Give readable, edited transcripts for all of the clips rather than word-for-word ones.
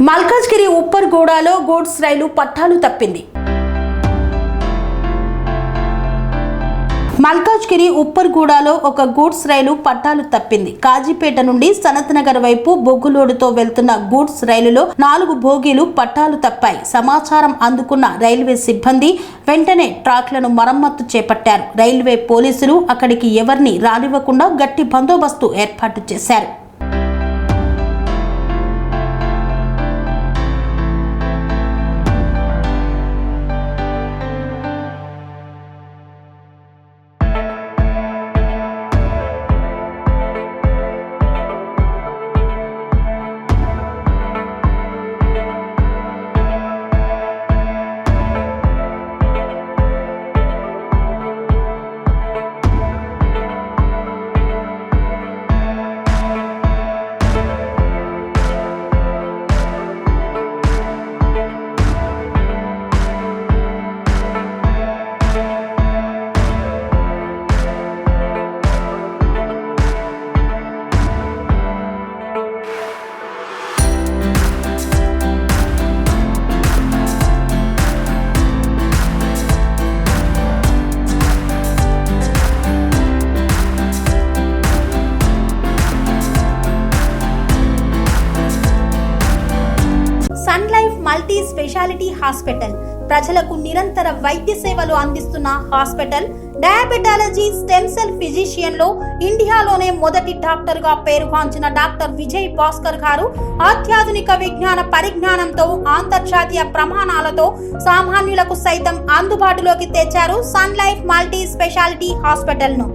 Malkajgiri ఉప్పర్గూడలో goods రైలు పట్టాలు తప్పింది. మల్కాజ్గిరి ఉప్పర్గూడలో ఒక గూడ్స్ రైలు పట్టాలు తప్పింది. కాజీపేట నుండి సనత్ నగర్ వైపు బొగ్గులోడుతో వెళ్తున్న గూడ్స్ రైలులో 4 బోగీలు పట్టాలు తప్పాయి. సమాచారం అందుకున్న రైల్వే సిబ్బంది వెంటనే ట్రాక్లను మరమ్మత్తు చేపట్టారు. రైల్వే పోలీసులు అక్కడికి ఎవరిని రానివ్వకుండా గట్టి బందోబస్తు ఏర్పాటు చేశారు. Sun life multi speciality hospital ప్రజలకు నిరంతర వైద్య సేవలు అందిస్తున్న hospital. Diabetology, stem cell physician లో ఇండియాలోనే మొదటి డాక్టర్ గా పేరుగాంచిన డాక్టర్ విజయ్ భాస్కర్ గారు అత్యాధునిక విజ్ఞాన పరిజ్ఞానంతో అంతర్జాతీయ ప్రమాణాలతో సామాన్యులకు సైతం అందుబాటులోకి తెచ్చారు sun life multi speciality hospital ను.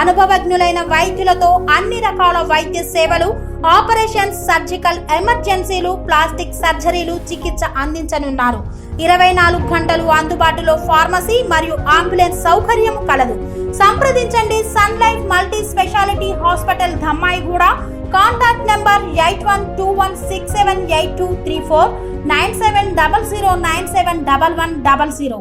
అనుభవజ్ఞులైన వైద్యులతో అన్ని రకాల వైద్య సేవలు, ఆపరేషన్స్, సర్జికల్ ఎమర్జెన్సీలు, ప్లాస్టిక్ సర్జరీలు, చికిత్స అందించనున్నారు. 24 గంటలు అందుబాటులో ఫార్మసీ మరియు అంబులెన్స్ సౌకర్యం కలదు. సంప్రదించండి sun life multi speciality hospital, Dammaiguda. Contact number 8121678234, 9700971100.